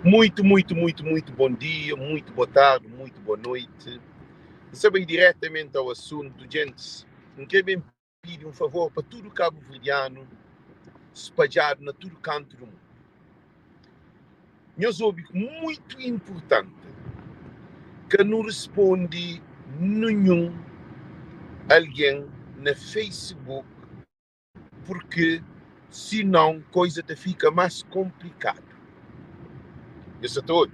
Muito bom dia, muito boa tarde, muito boa noite. Sabe diretamente ao assunto, gente. Não quero bem pedir um favor para todo cabo-verdiano espalhado na todo canto do mundo. Meus ouvintes, muito importante que não responde nenhum alguém na Facebook, porque senão coisa te fica mais complicado. Isso é todo.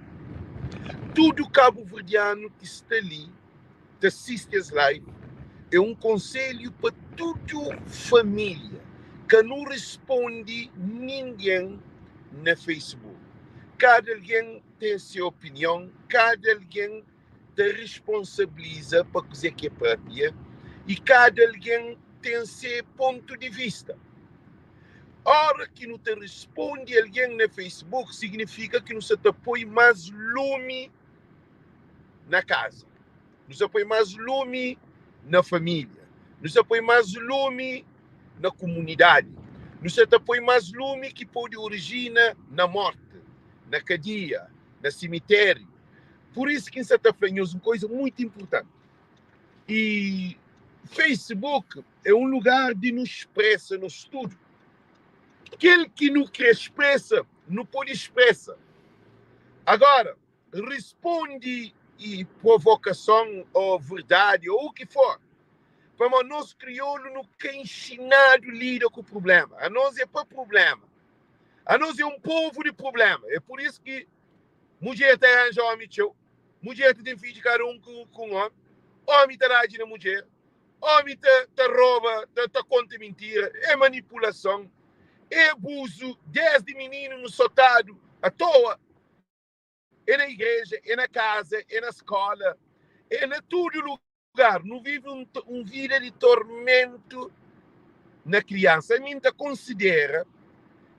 Todo cabo-verdiano que está ali, que assiste as lives, é um conselho para toda família que não responde ninguém na Facebook. Cada alguém tem a sua opinião, cada alguém te responsabiliza para coisa que é própria e cada alguém tem seu ponto de vista. A hora que não te responde alguém no Facebook, significa que não se te põe mais lume na casa, não se põe mais lume na família, não se põe mais lume na comunidade, não se põe mais lume que pode originar na morte, na cadeia, no cemitério. Por isso que isso está falando uma coisa muito importante. E Facebook é um lugar de nos expressa no estudo. Aquele que não quer expressa, não pode expressa. Agora, responde e provocação ou verdade ou o que for. Para nós crioulo não quer ensinado lida com o problema. A nós é para problema. A nós é um povo de problema. É por isso que mulher está arranjando homem teu. Mulher tem filho de cada um com homem. Homem está rádio na mulher. Homem está rouba, está conta mentira. É manipulação. É abuso. Desde menino no sotado, à toa. É na igreja, é na casa, é na escola, é na todo lugar. Não vive vida de tormento na criança. A mim considera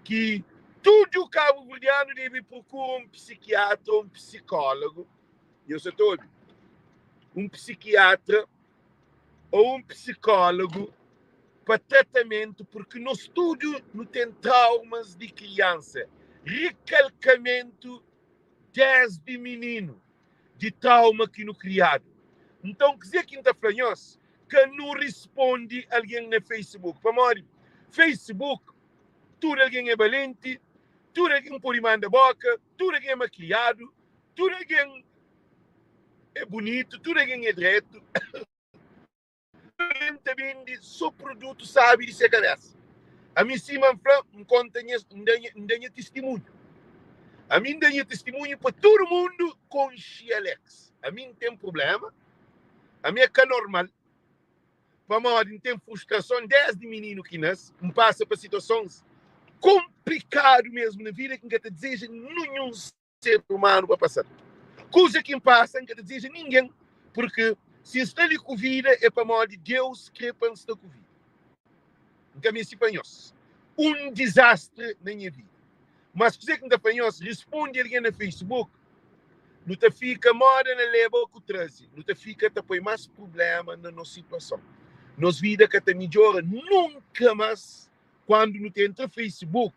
que todo cabo-verdiano deve procurar um psiquiatra ou um psicólogo. Eu sei todo. Um psiquiatra ou um psicólogo para tratamento, porque no estudo não tem traumas de criança. Recalcamento desde menino de trauma que no criado. Então, quer dizer que está falando que não responde alguém no Facebook. Para mim, Facebook, tudo alguém é valente, tudo alguém pode mandar boca, tudo alguém é maquiado, tudo alguém é bonito, tudo alguém é direto. Alguém também de seu produto sabe de ser cabeça. A mim sim, me conta um testemunho. A mim dá testemunho para todo mundo com Alex. A mim tem problema. A minha é normal. Para mim tem frustração desde menino que nasce. Me passa para situações complicadas mesmo na vida que não te deseja nenhum ser humano para passar. Coisa que me passa não te deseja ninguém. Porque se está ali com vida é para mim de Deus que para estar com vida. Então, me espanhóis. Um desastre na minha vida. Mas você que está apanhoso, responde alguém no Facebook, não te fica moda na leva que traz, não te fica te põe mais problema na nossa situação. Nossa vida que te melhora nunca mais quando não tem entre Facebook,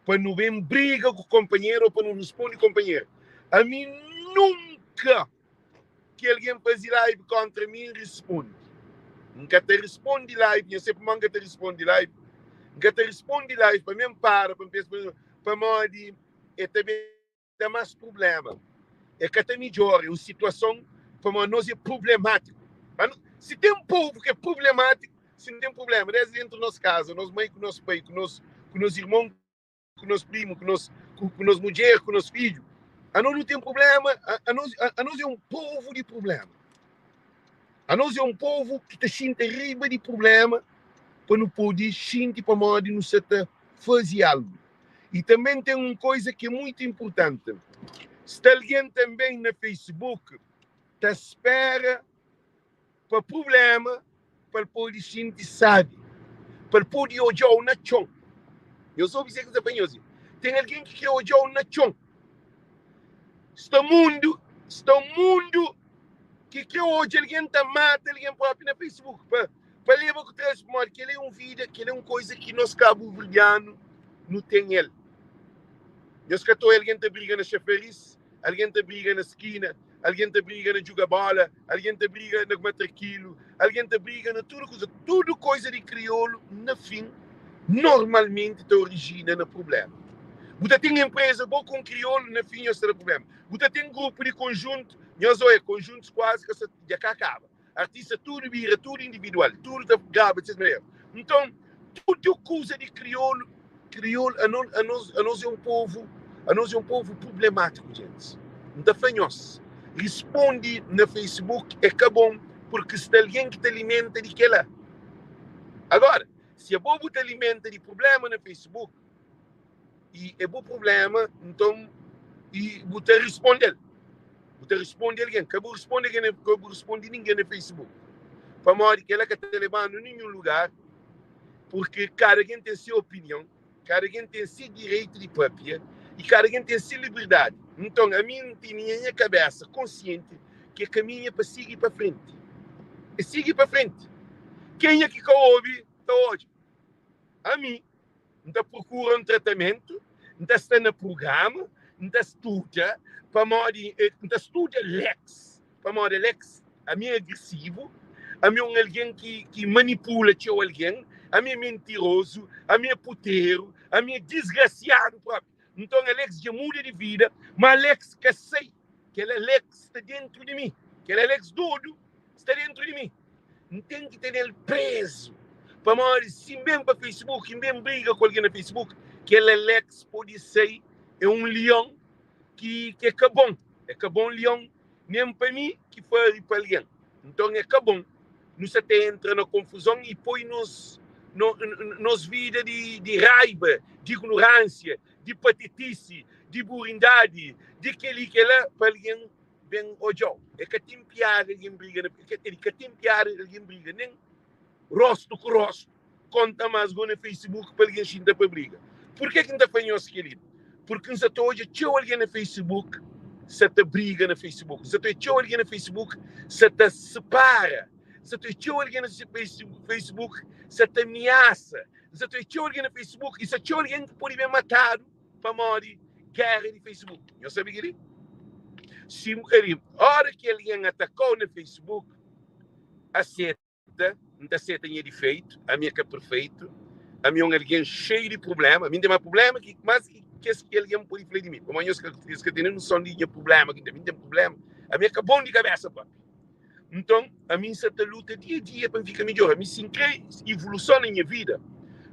para não ver briga com o companheiro ou para não responder companheiro. A mim nunca que alguém faz live contra mim responde. Nunca te responde live, eu sempre manga te responde live. Nunca te responde live, para mim para mim é também tem mais problema. É que até melhor, é uma situação para nós é problemático. Se tem um povo que é problemático, se não tem problema, desde dentro da nossa casa, nós mãe, com o nosso pai, com os irmãos, com os primos, com as mulheres, com os filhos, a nós não tem problema, a nós é um povo de problema. A nós é um povo que está sente riba de problema para não poder sentir para modo de não se fazer algo. E também tem uma coisa que é muito importante. Se alguém também no Facebook te espera para problema, para poder sentir sabe, para poder olhar na chão. Eu sou dizer que você tem alguém que quer olhar na chão. Está mundo que quer olhar alguém que mata alguém próprio no Facebook. Para levar com três modos, que ele é uma vida, que ele é uma coisa que nós cabo-verdiano não tem ele. Eu escuto alguém te briga na chafariz, alguém te briga na esquina, alguém te briga na jogar bola, alguém te briga na comer aquilo, alguém te briga na tudo coisa de crioulo, no fim, normalmente te origina no problema. Você tem empresa boa com crioulo, no fim, esse é o problema. Você tem grupo de conjunto, conjuntos quase que já acaba. Artista tudo vira, tudo individual, tudo grava, etc. Então, tudo coisa de crioulo, a nós é um povo problemático, gente. Então, fanhos, responde no Facebook, é que bom, porque se tem alguém que te alimenta de que lá. Agora, se a bobo te alimenta de problema no Facebook, e é bom problema, então, e você responde. Você responde alguém, que eu responde ninguém no Facebook. Para morrer que ela que te levando em nenhum lugar, porque cada alguém tem sua opinião, cada alguém tem seu direito de própria, e cada alguém tem sua liberdade. Então, a mim tem minha cabeça consciente que caminha para seguir para frente. E seguir para frente. Quem é que ouve, está hoje? A mim. Então, procura um tratamento, então está no programa, então estuda, para morrer, então estuda Lex. Para morrer Lex, a mim é agressivo, a mim é alguém que manipula alguém, a mim é mentiroso, a mim é puteiro, a mim é desgraciado próprio. Então, Alex já muda de vida, mas Alex que sei que Alex está dentro de mim, que Alex doido está dentro de mim. Não tem que ter ele preso. Para morrer, se mesmo para Facebook, se mesmo briga com alguém no Facebook, que Alex pode ser um leão que é bom. É bom leão, mesmo para mim, que foi para alguém. Então, é bom. Nos até entra na confusão e põe-nos vida de raiva, de ignorância, de patetice, de burindade, de que ela para alguém bem hoje. É que tem piada alguém briga, é que tem piada alguém briga, nem rosto com rosto, conta mais no Facebook para alguém xinta para briga. Por que não está fanhoso, querido? Porque se tu hoje tinha alguém no Facebook, se te briga no Facebook. Se tu tinha alguém no Facebook, se te separa. Se tu tinha alguém no Facebook, se te ameaça. Se tu tinha alguém no Facebook, e se tinha alguém que pode ser matado para morrer, guerra no Facebook. Eu sabia que se a hora que alguém atacou no Facebook, aceita, não aceita em defeito, a minha que é perfeito, a minha é alguém cheio de problema, a minha tem mais problema que mais que alguém pode falar de mim. Como eu que tem noção de problema, que tem problema, a minha é bom de cabeça, pá. Então, a minha certa luta dia a dia para ficar melhor. A minha se cria evolução na minha vida.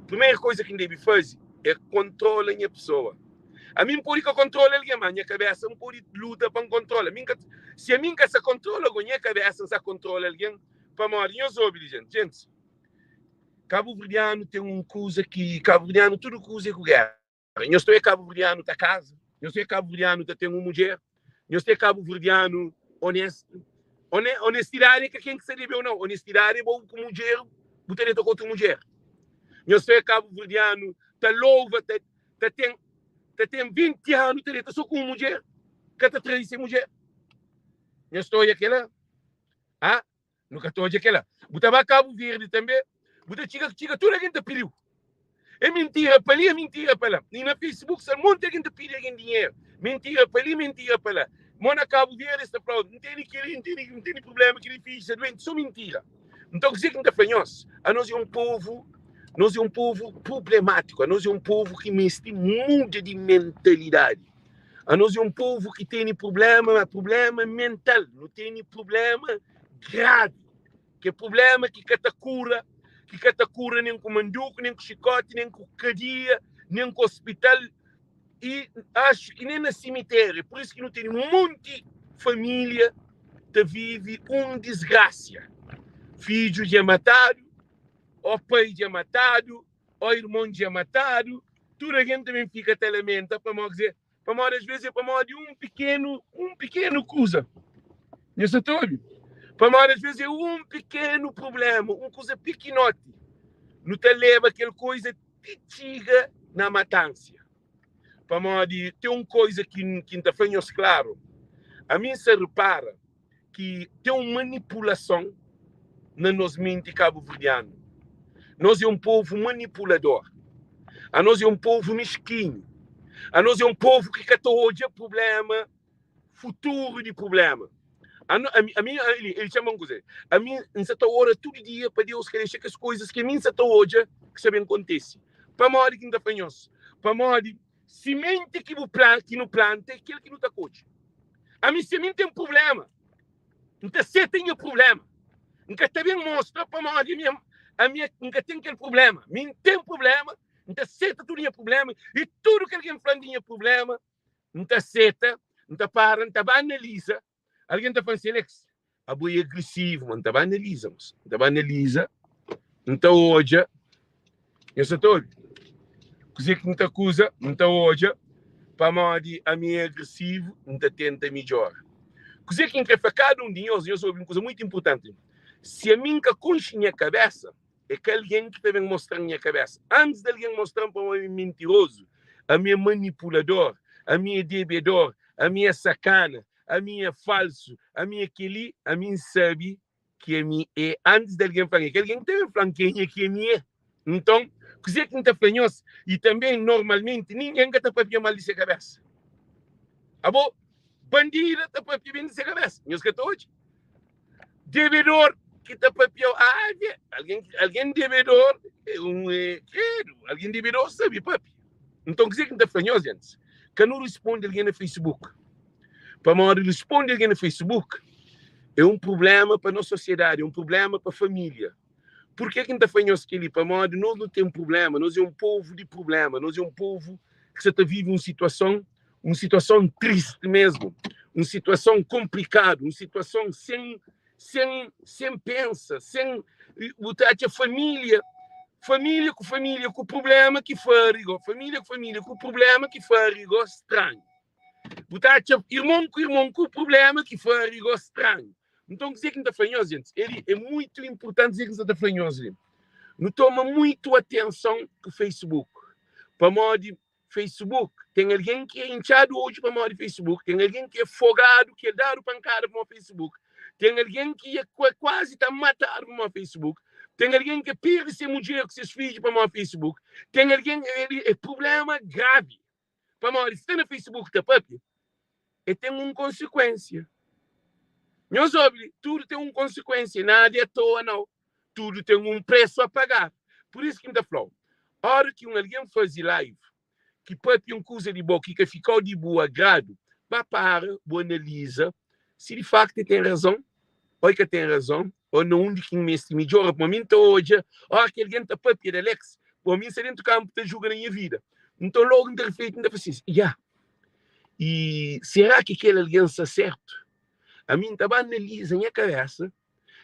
A primeira coisa que eu devo fazer é controlar a minha pessoa. A mim pode que controle alguém, mas a minha cabeça não pode lutar para controlar. Se a minha se controla, a minha cabeça se controla alguém, para morrer, eu sou obediente. Gente, Cabo Verdeano tem uma coisa que Cabo Verdeano tudo coisa com guerra. Eu estou em Cabo Verdeano da casa, eu estou em Cabo Verdeano da tenho uma mulher, eu estou em Cabo Verdeano honesto. Honestidade é que quem que se deve ou não. Honestidade é bom com mulher, botar dentro contra mulher. Eu estou em Cabo Verdeano, tá louva, tem 20 anos, tá só com mulher, que está atrás de mulher. Eu estou aquela, nunca estou aquela. Botava Cabo Verde também. Você chega tudo a gente pediu. É mentira para ali, é mentira para lá. E na Facebook, se monte a gente pede alguém dinheiro. Mentira para ali, mentira para lá. Mona Cabo Verde está pronto. Não tem problema que ele fez, é doente, só mentira. Então, o que está fanhoso? A nós é um povo problemático. A nós é um povo que muda de mentalidade. A nós é um povo que tem problema mental. Não tem problema grave. Que é problema que cura nem com manduco, nem com chicote, nem com cadeia, nem com hospital. E acho que nem na cemitério. Por isso que não tem um monte de família que vive desgraça. Filho já matado, o pai já matado, o irmão já matado. Tudo a gente também fica até lamenta para dizer, às vezes é para de um pequeno coisa. Isso é tudo. Para às vezes é um pequeno problema, uma coisa pequenote. Não te leva aquela coisa titiga na matança. Para tem uma coisa que está fazendo claro. A mim se repara que tem uma manipulação na nossa mente cabo-verdiana. Nós é um povo manipulador. A nós é um povo mesquinho. A nós é um povo que está hoje problema, futuro de problema. A mim, ele chama coisa. A mim, não se ora todo dia para Deus que deixa que as coisas que a mim se hoje que sabem acontece. Para morrer que não está fanhoso. Para morrer, semente que não planta, aquele que não está coche. A mim semente tem um problema. Então você tem um problema. Nunca também mostra para morrer a minha nunca tem aquele problema. Mim tem problema. Então você tem um problema e tudo que alguém fala tinha problema. Então você não para, não analisa. Alguém está falando assim, Alex, a boia é agressivo, mas não analisa. Não analisa. Então hoje, eu sou todo. Coisa que não te acusa, então hoje, para morrer a minha é agressivo, não tenta melhor. Coisa que quer ficar cada um de nós, eu sou uma coisa muito importante. Se a minha concha minha cabeça, é que alguém que também mostrar minha cabeça. Antes de alguém mostrar para mim mentiroso, a minha manipulador, a minha debedor, a minha sacana, a minha falso, a minha aquele, a minha sabe que a minha é antes de alguém falar, que alguém tem flanquinha que é minha. Então, coisa que não está fanhoso, e também normalmente ninguém está para mal de sua cabeça. Ah, bom? Bandido está para bem de sua cabeça. Meus que hoje. Devedor que está para alguém devedor é alguém devedor sabe, papi. Então, coisa que não está fanhoso, gente. Que não responde alguém no Facebook. Para mal responder alguém no Facebook, é um problema para a nossa sociedade, é um problema para a família. Por que não está fanhoso que ele? Para mal nós não temos problema, nós é um povo de problema, nós é um povo que você vive uma situação triste mesmo, uma situação complicada, uma situação sem pensa, sem botar a família com família, com o problema que farigo, família com o problema que farigo, estranho. Botar irmão com o problema que farigo, estranho. Então, dizer que não está fanhoso, gente, ele é muito importante dizer que não está fanhoso. Não toma muito atenção com o Facebook. Para modo Facebook, tem alguém que é hinchado hoje para modo Facebook, tem alguém que é folgado, que é dado pancada para o Facebook, tem alguém que é quase está matado para o Facebook, tem alguém que perde ser mulher com seus filhos para o Facebook, tem alguém que é problema grave. Para modo, se está no Facebook, está papi, e tem uma consequência. Meus óbvios, tudo tem uma consequência, nada é à toa, não. Tudo tem um preço a pagar. Por isso que me dá falando. A hora que alguém faz live, que papi uma coisa de boa, que ficou de boa grado, vai para, analisa, se de facto tem razão, ou que tem razão, ou não de quem me estima melhor, para mim, hoje, que alguém está papi de Alex, para mim, se dentro do campo, está jogando a minha vida. Então, logo, não tem feito, não tem feito. E será que aquele alguém está certo? A mim estava analisa minha cabeça,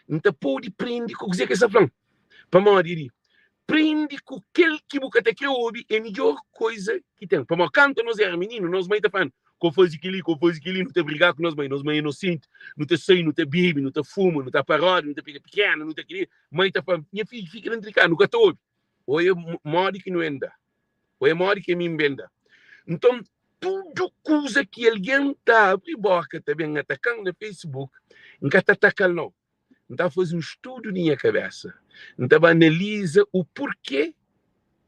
então pode prender com o que está falando. Para morrer, prende com aquele que você até que ouve é a melhor coisa que tem. Para quando nós éramos meninos, nós mãe está falando, como faz aquilo, não te brigar com nós mãe é inocente, não te sai, não te bebe, não te fuma, não te paródia, não te pega pequena, não te querer. Mãe está falando, minha filha fica dentro de casa, nunca te ouve. Ou é morre que não anda, ou é morre que me venda. Então, tudo coisa que alguém está abrindo boca também atacando no Facebook, não está atacando não. Não está fazendo um estudo na minha cabeça. Não está analisa o porquê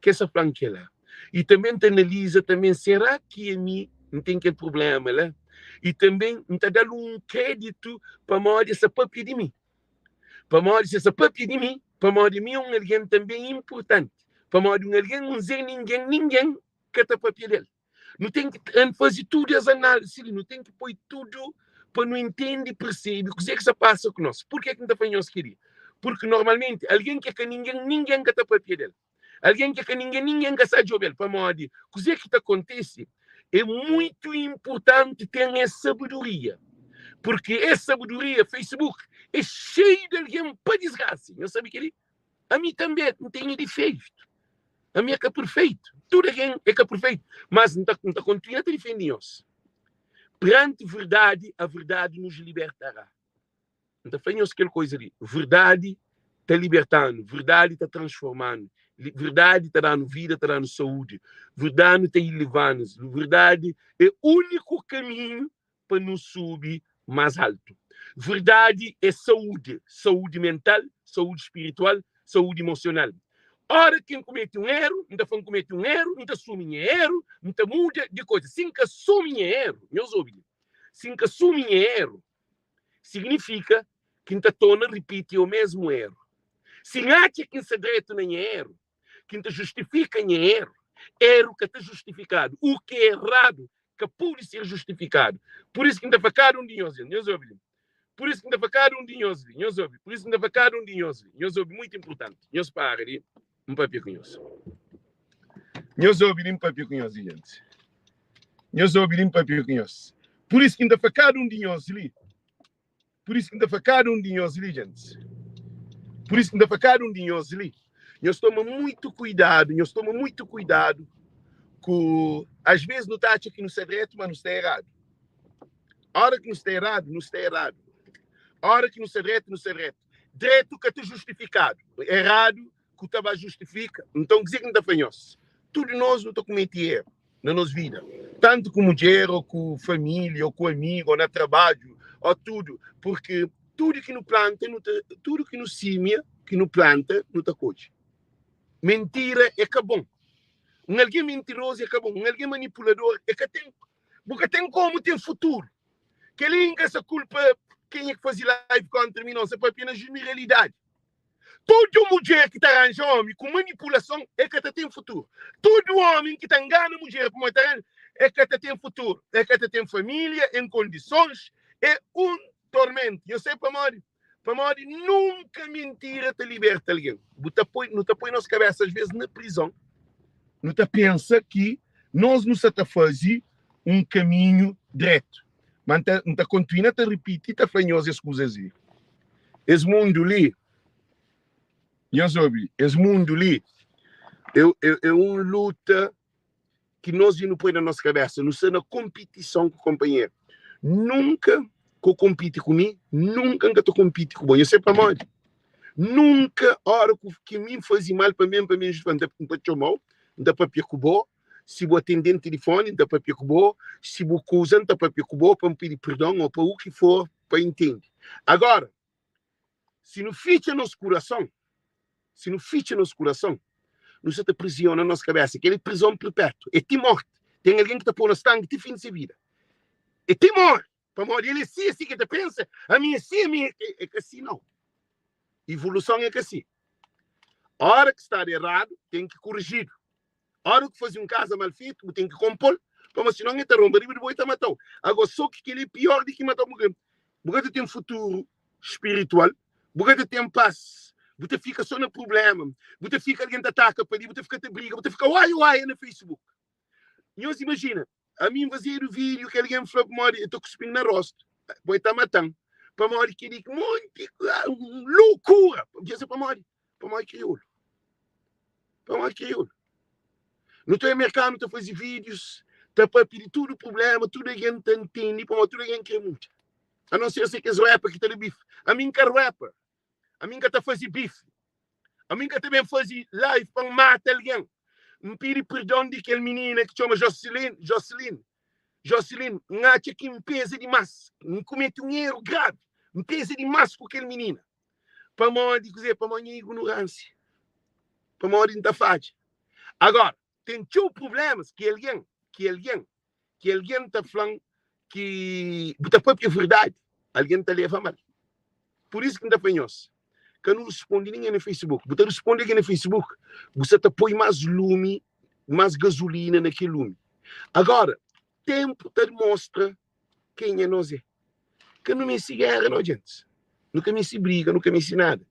que essa planca é lá. E também analisa também, será que a mim não tem aquele problema lá? E também não está dando um crédito para morrer essa papia de mim. Para morrer essa papia de mim, para morrer mim um alguém também importante. Para morrer um alguém, não dizer ninguém que está papia dele. Não tem que fazer tudo as análises, não tem que pôr tudo para não entender e perceber o que é que se passa com nós. Por que não está fanhoso querer? Porque normalmente alguém quer que ninguém que está para dele. Alguém quer que ninguém que está de para morrer. O que é que acontece? É muito importante ter essa sabedoria. Porque essa sabedoria, Facebook, é cheio de alguém para desgraça. Eu sabia que ele, a mim também não tem defeito. A minha é perfeito. Tudo alguém é que é perfeito. Mas não está continuando a defender-nos. Perante a verdade nos libertará. Então, faz aquela coisa ali. Verdade está libertando, verdade está transformando, verdade está dando vida, está dando saúde, verdade está elevando, verdade é o único caminho para nos subir mais alto. Verdade é saúde mental, saúde espiritual, saúde emocional. Hora quem comete um erro, ainda foi comete um erro, ainda assume erro, ainda muda de coisa. Sim que assume erro, meus ouvintes. Sim que assume erro, significa que ainda torna repete o mesmo erro. Se acha que se direito nem erro, que ainda justifica erro que está justificado. O que é errado, que pode ser justificado. Por isso que ainda vai ficar meus ouvintes. Por isso que ainda vai ficar meus ouvintes. Por isso que ainda vai ficar meus ouvintes. Muito importante. Meus pais ali. Papel com isso. Meus ouvintes, papel com isso, gente. Meus ouvintes, papel com isso. Por isso que ainda foi cada de nós ali. Por isso que ainda foi cada de nós ali, gente. Por isso que ainda foi cada de nós ali. Nós tomamos muito cuidado, com... Às vezes não está achando que não está direito, mas não está errado. A hora que não está errado, não está errado. A hora que não está direito, não está direito. Direito que está justificado. Errado que estava justifica. Então, dizer que não está fanhoso. Tudo nós não está cometendo erro na nossa vida. Tanto com mulher, ou com família, ou com amigo, ou no trabalho, ou tudo. Porque tudo que nos planta, tudo que nos semeia, que nos planta, não está coisa. Mentira é que é bom. Alguém mentiroso é que é bom. Alguém manipulador é que tem. Porque tem como ter futuro. Que ele essa culpa, quem é que faz live contra mim, não, isso é apenas generalidade. Todo mulher que arranja homem com manipulação é que tem futuro. Todo homem que engana a mulher com manipulação é que tem futuro. É que tem família em condições. É um tormento. Eu sei, Pamori, nunca mentira te liberta alguém. Não te põe nas cabeças, às vezes, na prisão. Não te pensa que nós não se fazer um caminho direto. Mas não te continua a repetir, te fanhoso as coisas aí. Esse mundo ali, esse mundo ali é uma luta que nós não põe na nossa cabeça. Não sei na competição com o companheiro. Nunca que eu compite comigo, nunca que eu compite com você. Eu sei para mim. Nunca, a hora que me faz mal para mim, para chamar, não para picubar. Se vou atender o telefone, não para picubar. Se vou coisa, não para picubar, para me pedir perdão ou para o que for, para entender. Agora, se não fica no nosso coração, não se te prisiona na nossa cabeça, que é prisão perpétua. É te morte. Tem alguém que está pondo sangue de fim de vida. É te morte. Para morrer, ele é assim que te pensa. A minha é que assim não. Evolução é que assim. A hora que está errado, tem que corrigir. A hora que faz um caso mal feito, tem que compor. Como se não é romper, ele vai te matar. Agora, só que ele é pior do que matar alguém. Porque tem um futuro espiritual. Porque tem paz. Você fica só no problema. Você fica alguém te ataca para ele, você fica te briga, você fica uai no Facebook. E você imagina, a mim fazer o vídeo que alguém falou para eu estou cuspindo na rosto. Vai estar matando. Para morrer que diga loucura. Diz para morrer crioulo. Para morrer crioulo. No teu mercado, tu faz vídeos, tu para pedir tudo o problema, tudo alguém te entende, para tudo alguém quer muito. A não ser que és rapper que está de bife. A mim que é rapper. A mim que está fazendo bife. A mim que também faz live para matar alguém. Me pedi perdão de aquele menina que chama Jocelyn, não acha que me pesa demais. Me comete um erro grave. Me pesa demais com aquele menina. Para mim, dizer, para mim é ignorância. Para mim, não está fácil. Agora, tem dois problemas que alguém está falando que está própria verdade. Alguém está levando mal. Por isso que não está fanhoso. Que não responde ninguém no Facebook. Você responde aqui no Facebook, você está põe mais lume, mais gasolina naquele lume. Agora, tempo te mostra quem é nós é. Que não me se guerra, não, gente. Nunca me se briga, nunca me se nada.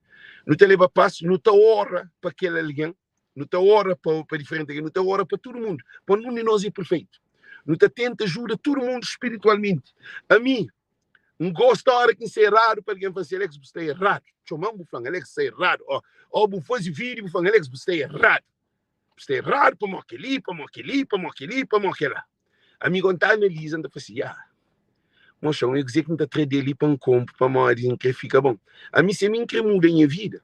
Não te leva passo, não te hora para aquele alguém, não te hora para diferente alguém, não te hora para todo mundo. Para nenhum de nós é perfeito. Não te tenta ajuda todo mundo espiritualmente. A mim, não gosto da hora que isso é errado para alguém fazer, Alex, você está errado. Chamamos o Alex, você está errado. Ou vou fazer vídeo, vou Alex, você está errado. Você está errado para aquele. Amigo, está analisando, eu falei assim, moça, eu dizer que não está trazendo ali para um compro, para uma hora que fica bom. A mim, se a mim quer mudar a minha vida,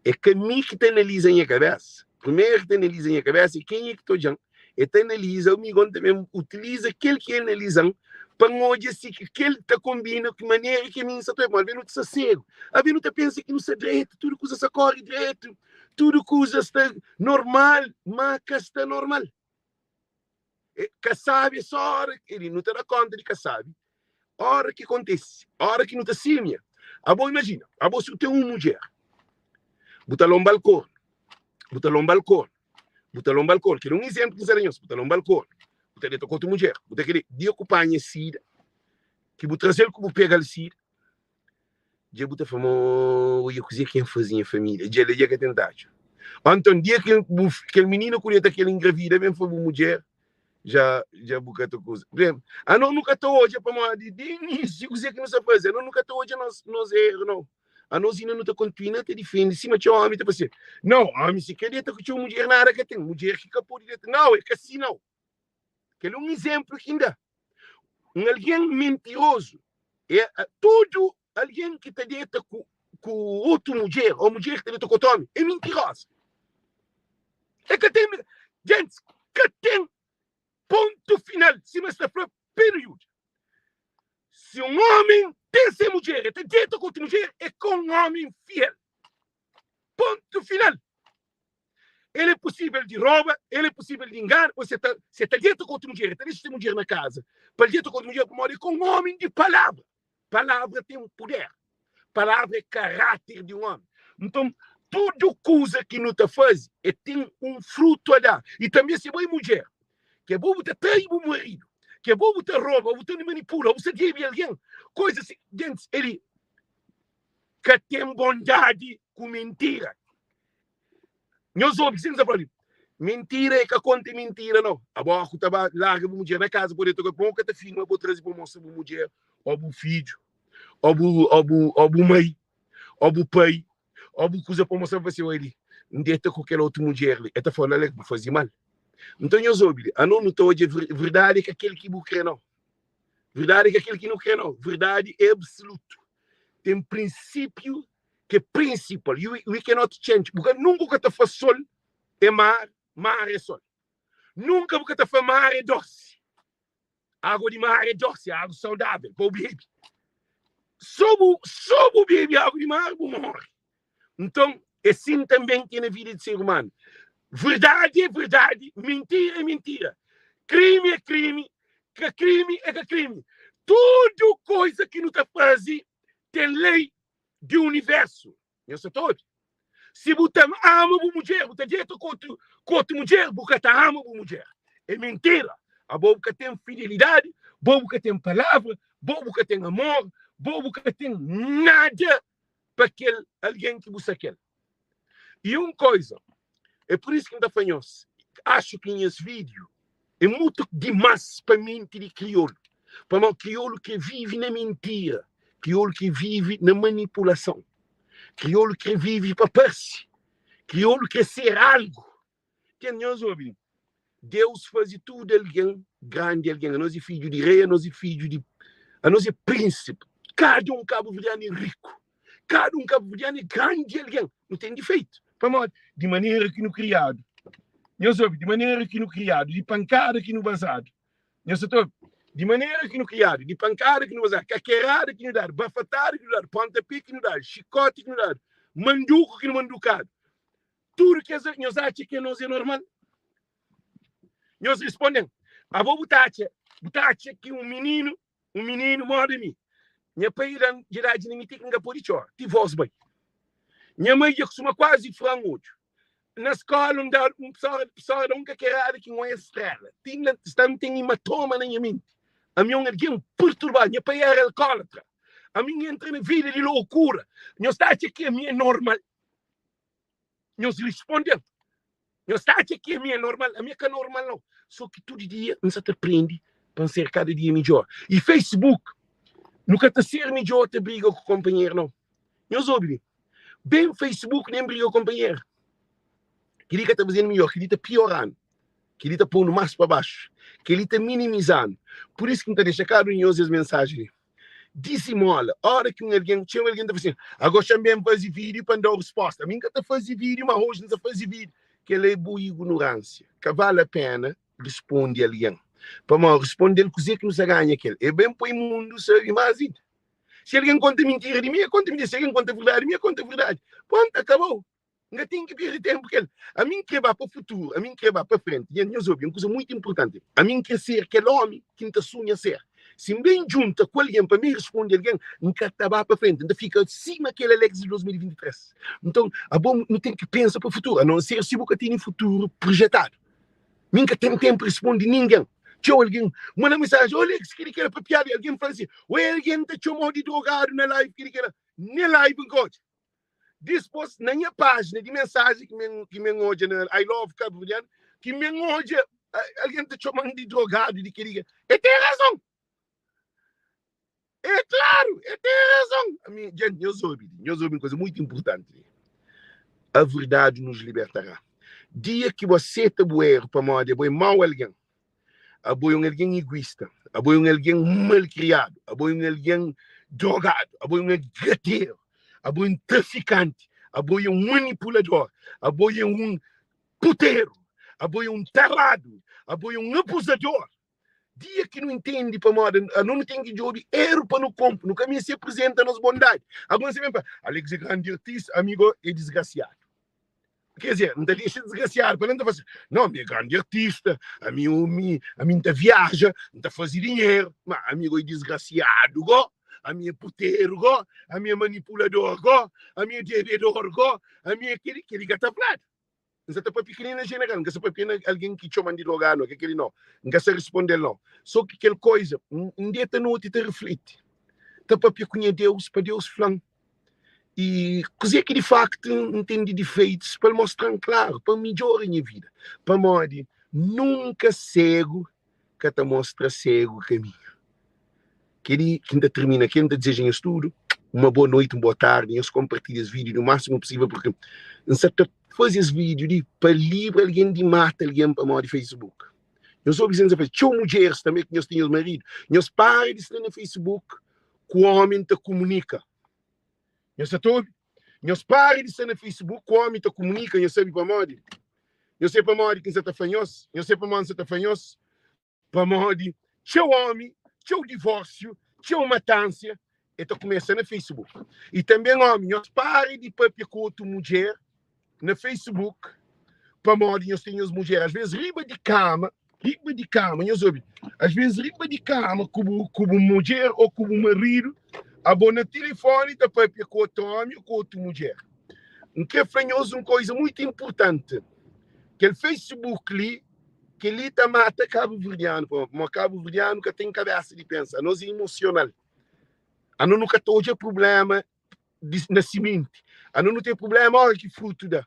é que a mim que te analisa a minha cabeça. Primeiro que te analisa a minha cabeça, e quem é que estou dizendo? E te analisa, o amigo também utiliza aquele que analisam para hoje assim que aquele te combina que maneira que a mim se tu é mal, não te sossego. A ver não te pensa que não se direito, tudo que usa corre direito, tudo que usa está normal, mas que está normal. Que sabe só hora, ele não te dá conta de que sabe. Hora que acontece, hora que não te simia. A boa imagina, a boa se tu tem uma mulher, bota lá um balcão, bota lá um balcão, bota lá um balcão, que é um exemplo que nós bota lá um balcão, bota lá com outra mulher, bota aquele dia que acompanha sida, que bota trazer como pega a sida, dia bota famo, eu cozinha quem fazia família, dia que tentar. Então dia que aquele menino conhece aquele engravida, bem foi uma mulher, já buca to coisa. Ah, não nunca tô hoje para mal de início coisa que não sabe fazer, não nunca tô hoje nós erro não. A nós ainda não tá continua te defende, cima tinha homem tá você. Não, homem se queria tá que tinha mulher na área que tem, mulher que capô de não, é que assim não. Que é um exemplo que ainda alguém mentiroso é tudo alguém que tá dentro com outra mulher ou mulher que tá dentro com outro homem é mentiroso. É que tem gente que tem ponto final, se mas está falando período. Se um homem tem essa mulher, tem dentro com outra mulher, é com um homem fiel. Ponto final. Ele é possível de rouba, ele é possível de enganar, você está dentro com outra mulher, está deixando mulher na casa, para dentro com outra mulher, para com um homem de palavra. Palavra tem um poder. Palavra é caráter de um homem. Então, tudo coisa que não te faz, tem um fruto a dar. E também se vai mulher, que é bom você trair o marido, que é bom você rouba, você manipula, você deve alguém, coisas assim, gente, ele que tem bondade com mentira. Nós observamos para ele, mentira é que conta mentira, não. A boa que estava larga a mulher na casa, por isso que bom que te filma, vou trazer para mostrar para a mulher, ou o filho, ou o mãe, ou o pai, ou o coisa para mostrar para você, ele, não é com aquela outra mulher, ele está falando que fazia mal. Então, eu sou a não estou a dizer verdade que aquele que não crê, não. Verdade que aquele que não crê, não. Verdade é absoluto. Tem princípio que é principal. We cannot change. Porque nunca que te faz sol é mar é sol. Nunca que te faz mar é doce. Água de mar é doce, água saudável, para o bebê. Sob o bebê, água de mar, morre. Então, assim também tem na vida de ser humano. Verdade é verdade, mentira é mentira. Crime é crime, que crime é que crime. Tudo coisa que não te faz tem lei do universo. Eu sei todo. Se você ama uma mulher, você diz com outra mulher, você ama uma mulher. É mentira. A boca tem fidelidade, a boca tem palavra, a boca tem amor, a boca tem nada para aquele alguém que você quer. E uma coisa, é por isso que ainda fanhoso. Acho que nesse vídeo é muito demais para mente de crioulo. Para um crioulo que vive na mentira. Crioulo que vive na manipulação. Crioulo que vive para parecer. Crioulo que quer ser algo. Que nós ouvimos. Deus faz tudo alguém grande, alguém. A nós é filho de rei, a nós é filho de... A nós é príncipe. Cada um cabo-verdiano é rico. Cada um cabo-verdiano é grande, alguém. Não tem defeito. De maneira que no criado. Nós ouvimos. De maneira que no criado. De pancada que no basado. Nós ouvimos. De maneira que no criado, de pancada que não dá, caqueirada que não dá, bafatada que não dá, pontapé que não dá, chicote que não dá, manduco que não manducado. Tudo que nós achamos que nós é normal. Nós respondemos, a vou botar que um menino mora em mim. Minha pai era de idade limitada que não pode chorar, tive voz bem. Minha mãe costuma quase frango. Na escola, um pessoa nunca queirada que não é estrela. Tem hematoma na minha mente. A minha energia perturbada. Minha pai era alcoólatra. A minha entra na vida de loucura. Nós está aqui a minha normal. Nós respondemos. Nós está aqui a minha normal. A minha que é normal não. Só que todo dia nos aprende para ser cada dia melhor. E Facebook, nunca está ser melhor te briga com o companheiro não. Nós ouvimos. Bem Facebook nem briga com o companheiro. Que ele está fazendo melhor, que ele está piorando. Que ele está pondo mais para baixo, que ele está minimizando. Por isso que não está deixando cada um as mensagens. Dissimola, a hora que alguém está fazendo, agora também fazer vídeo para dar resposta. A mim que está fazendo vídeo, mas hoje não está fazendo vídeo. Que ele é boa ignorância. Que vale a pena responde alguém. Para mal responder coisa que nos ganha aquele. É bem para o mundo sabe mais. Se alguém conta mentira de mim, conta mentira. Se alguém conta verdade de mim, conta verdade. Pronto, acabou. Não tem que perder tempo, porque a mim quer para o futuro, a mim quer para frente. E eu ouvi uma coisa muito importante. A mim quer ser aquele homem que ainda sonha ser. Se bem junta com alguém para me responder alguém, nunca está para frente, ainda fica acima daquele Alex de 2023. Então, a bom não tem que pensar para o futuro, a não ser se você tem um futuro projetado. Nunca tem tempo para responder ninguém. Tinha alguém, manda mensagem, olha, que quer para piada, alguém fala assim, ou alguém te chamou de drogado na live, que quer, na live, encontro. Depois, na minha página de mensagem que me hoje na I Love Cabo Verdeano, que me hoje alguém te chamando de drogado, de que diga, e tem razão. É claro, tem razão. A minha gente, eu soube uma coisa muito importante. A verdade nos libertará. Dia que você está buero para morrer, é mau alguém. É alguém egoísta. É alguém malcriado. É alguém drogado. É alguém gateiro. É um traficante. É manipulador. É puteiro. É tarado. É abusador. Dia que não entende para moda, não tem que jogar erro para no campo, no caminho se apresenta nas bondades. Agora você vem para Alex é grande artista, amigo, é desgraciado. Quer dizer, não deixa desgraciado, para não fazer. Não, é grande artista, a mim viaja, não faz dinheiro, mas amigo é desgraciado, go. A minha puteiro, go. A minha manipulador, go. A minha devedor, go. A minha aquele gata flado. Não está para pequenina general, não está para pequena alguém que chama de drogado, que aquele não se responder não. Só que aquela coisa, um dia te noite te reflete. Está para pequenina Deus, para Deus flan. E coisa que de facto não tem de defeitos, para mostrar claro, para melhorar a minha vida. Para morrer, nunca cego, que te mostra cego o caminho. Que ainda termina, que ainda deseja em estudo, uma boa noite, uma boa tarde, e eu compartilho esse vídeo o máximo possível, porque não sei fazer esse vídeo de para livre alguém de mata alguém para morrer no Facebook. Eu sou dizendo assim, tinha mulheres também que nós tínhamos marido, nós parem de estar no Facebook, que o homem te comunica. Nós parem de estar no Facebook, que o homem te comunica, nós sabemos para morrer. Eu sei para morrer que você está fanhoso, eu sei para morrer que você está fanhoso, para morrer, tinha o homem, tinha o divórcio, tinha uma matança, e está começando no Facebook. E também, homem, nós parem de papiar com outra mulher, no Facebook, para morrer, nós temos mulheres, às vezes, riba de cama, nós ouvimos, às vezes, riba de cama, como mulher ou como marido, abona o telefone, está para com outro homem ou com outra mulher. Que é fanhoso uma coisa muito importante, que o Facebook ali, que ele está mata Cabo Verdeano, mas Cabo Verdeano que tem cabeça de pensar, nós é emocional. A não nunca tem problema de nascimento. A não tem problema, olha que fruto dá.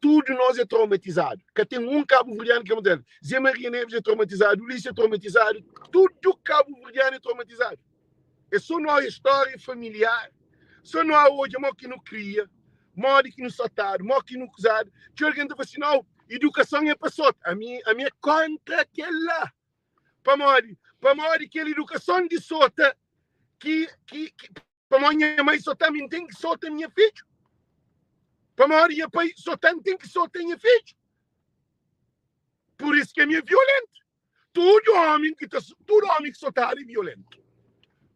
Tudo nós é traumatizado. Que tem um Cabo Verdeano que é modelo. Zé Maria Neves é traumatizado, Ulisses é traumatizado. Tudo Cabo Verdeano é traumatizado. É só nós história familiar. Só nós hoje, mó que não cria, mó que não soltado, mó que não usado. Tinha alguém que fala assim, não, educação é para só. A minha é contra aquela. Para morrer aquela educação de sota que para minha mãe só também tem que soltar minha filha. Para morrer pai só tem que soltar minha filha. Por isso que é minha violento. Todo homem que só está é violento.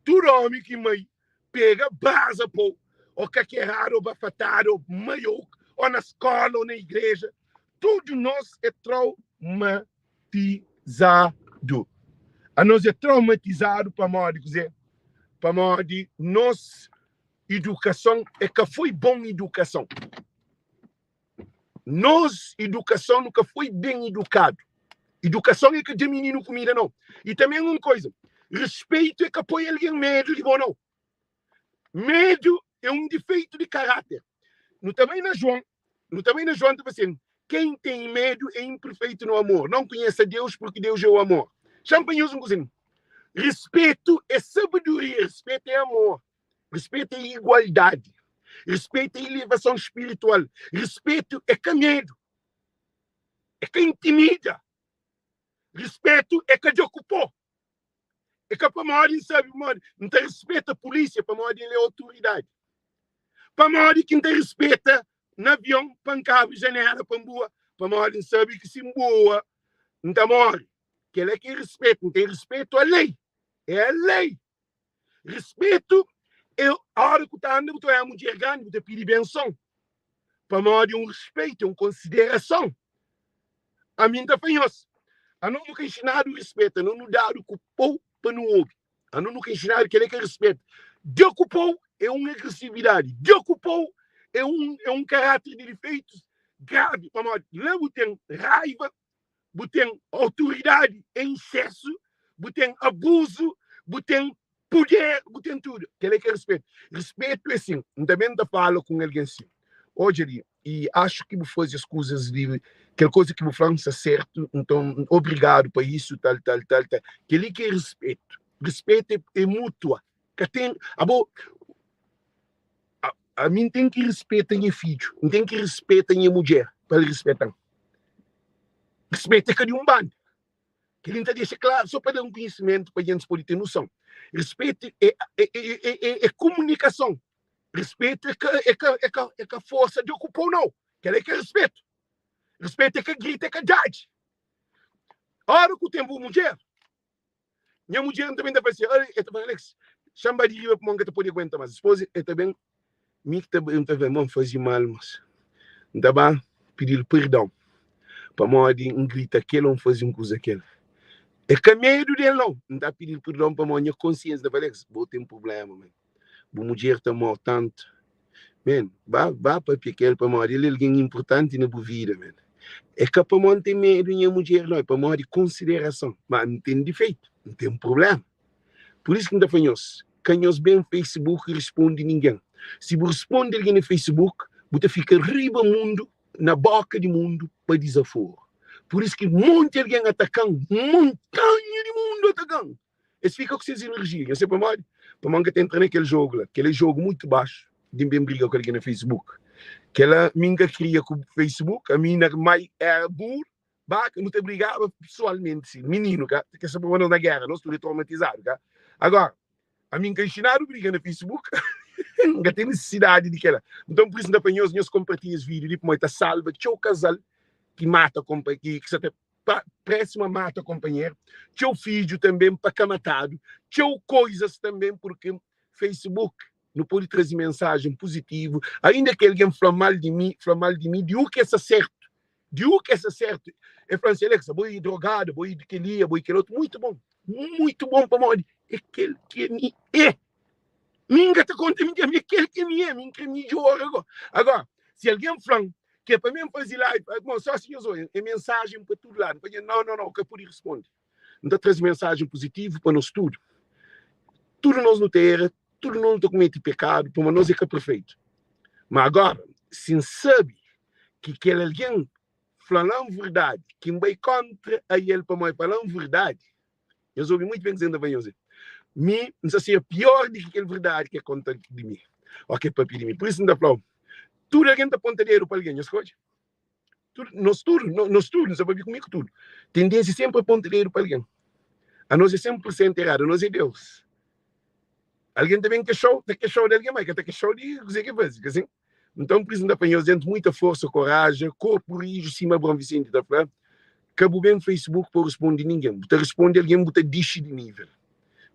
Todo homem que mãe pega, baza pô, ou caquerado, ou bafatado, ou maior, ou na escola, ou na igreja. Tudo nós é traumatizado. A nós é traumatizado para morrer, dizer, para morrer, nossa educação é que foi boa educação. Nossa educação nunca foi bem educado. Educação é que de menino comida, não. E também uma coisa, respeito é que apoia alguém medo de bom, não. Medo é um defeito de caráter. No também na João, está assim, quem tem medo é imperfeito no amor. Não conhece a Deus porque Deus é o amor. Champanhoso, cozinho. Respeito é sabedoria, respeito é amor, respeito é igualdade, respeito é elevação espiritual, respeito é que medo, é que intimida, respeito é que ocupou, é que para morrer, sabe, não tem respeito à polícia, para morrer ele é autoridade, para morrer quem tem respeito no avião, para cabo, janela, para boa, para morrer sabe que se boa, Então, morre. Que ele é que respeita. Não tem respeito à lei. É a lei. Respeito é a hora que está andando, é a mulher grande, você pede benção. Para morrer respeito, consideração. A mim está fanhoso. A não nunca ensinado o respeito. A não nos dá o cupom para não ouvir. A não nunca ensinado que ele é que respeita. De cupom é uma agressividade. De cupom é um caráter de defeitos grave. Para morrer. Lá tem raiva, tem autoridade em excesso, tem abuso, tem poder, tem tudo. Que ele é que respeito. Respeito é assim. Também falo com alguém assim. Hoje, e acho que vou fazer as coisas de aquela coisa que vou falar está certo, então obrigado por isso, tal. Que ele quer respeito. Respeito é mútuo. Que tem, a mim tem que respeitar minha filho, tem que respeitar minha mulher, para ele respeitar. Respeito é que de um bando. Que ele deixa claro, só para dar conhecimento para a gente poder ter noção. Respeito é comunicação. Respeito é que a força de ocupar ou não. Que ele quer respeito. Respeito é que grita, é que judge. A hora que o tempo mulher, minha mulher também dá para dizer, olha, Alex, chama de riba para mim que tu pode aguentar, mas esposa, também, me que também fazia mal, mas não dá pedir perdão. Para mim, grita aquele, não fazia uma coisa aquele. É que medo dele não dá pedir perdão para minha consciência, da Alex, vou ter um problema, man. A mulher está mal tanto. Man, vá para aquele para morrer, ele é alguém importante na vida, man. É que para não ter medo em mulher, não, é para morrer de consideração. Mas não tem defeito, não tem um problema. Por isso que não fanhoso. Canhos bem no Facebook responde ninguém. Se você responde alguém no Facebook, você fica riba mundo, na boca do mundo, para desaforo. Por isso que muita alguém atacando, montanha de mundo atacando. Eles ficam com essas energias. Eu sei para morrer. Para manga tem entrar naquele jogo lá, aquele jogo muito baixo, de bem briga com alguém no Facebook. Que ela minha cria com o Facebook, a minha mãe é burra, não te brigava pessoalmente, sim. Menino, que essa pessoa na guerra, não estou traumatizado. Cá. Agora, a minha ensinado briga no Facebook, não tem necessidade de que ela. Então, por isso, não apanhou os compartilhos vídeos, tipo, muita salva, tchau casal, que mata companheiro, que até péssima mata companheiro, tchau filho também para camatado, tchau coisas também, porque Facebook não pode trazer mensagem positiva, ainda que alguém fala mal de mim, de o que é certo, é francês, Alexa, vou ir drogado, vou ir de que lia, vou ir que outro, muito bom para morrer, é aquele que me é, minha te conta, minha aquele que me é, minha que me joga agora, se alguém fala que é para mim fazer live, só assim eu sou, é mensagem para todo lado, não, que eu podia responder, então traz mensagem positiva para nós tudo nós não temos, tudo não comete pecado, para nós é que é perfeito. Mas agora, se sabe que aquele alguém falando verdade, que vai contra a ele para mim falando verdade, eu ouvi muito bem dizendo a Vanhosa, não sei se é pior do que aquela verdade que é contra de mim, ou que é para de mim. Por isso não dá para tudo alguém está pontadeiro para alguém, escute? Nós tudo, não sabe comigo tudo. Tendência sempre a pontadeiro para alguém. A nós é 100% errado, a nós é Deus. Alguém também que show de alguém mais, que até que show de você que faz, assim. Então, por isso, ainda apanhou gente muita força, coragem, corpo rijo, cima, Bom Vicente, tá falando? Cabo bem no Facebook para responder ninguém. Você responde alguém, você deixa de nível.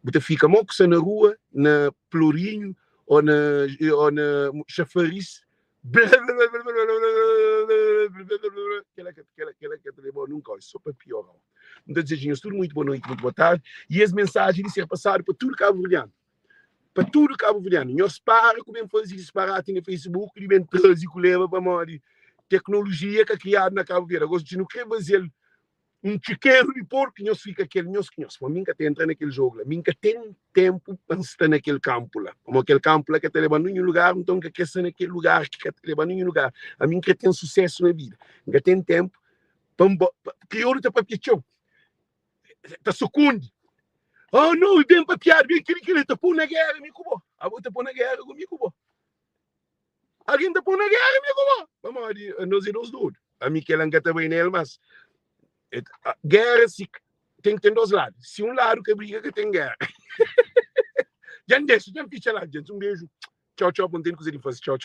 Você fica moça na rua, na Florinho, ou na Chafariz, aquela nunca, só para piorar. Então, desejinhos, tudo muito boa noite, muito boa tarde. E as mensagens de ser passado para tudo Cabo Verdeano. Para tudo Cabo Verdeano. Nós para que vem fazer disparate no Facebook, e vem trazer que leva para uma tecnologia que é criada na Cabo Verde. Agora, se não quer fazer chiqueiro de porco, nós fica aquele, nós. Mas minha tem entrar naquele jogo lá. Minha tem tempo para estar naquele campo lá. Como aquele campo lá que está levando em um lugar, então que quer estar naquele lugar, que está levando em um lugar. A minha que tem sucesso na vida. Minha tem tempo para criar outra para pichão. Está sucunde. Oh, não, bem para piar, bem que ele está por na guerra, me cubo. A outra por na guerra, me cubo. Alguém está por na guerra, me cubo. Vamos, nós e nós dois. A mim que ela não também nele, mas guerra tem que ter dois lados. Se um lado que briga, que tem guerra. Já deixa, já ficha lá, gente. Um beijo. Tchau, bom tempo que você faz. Tchau.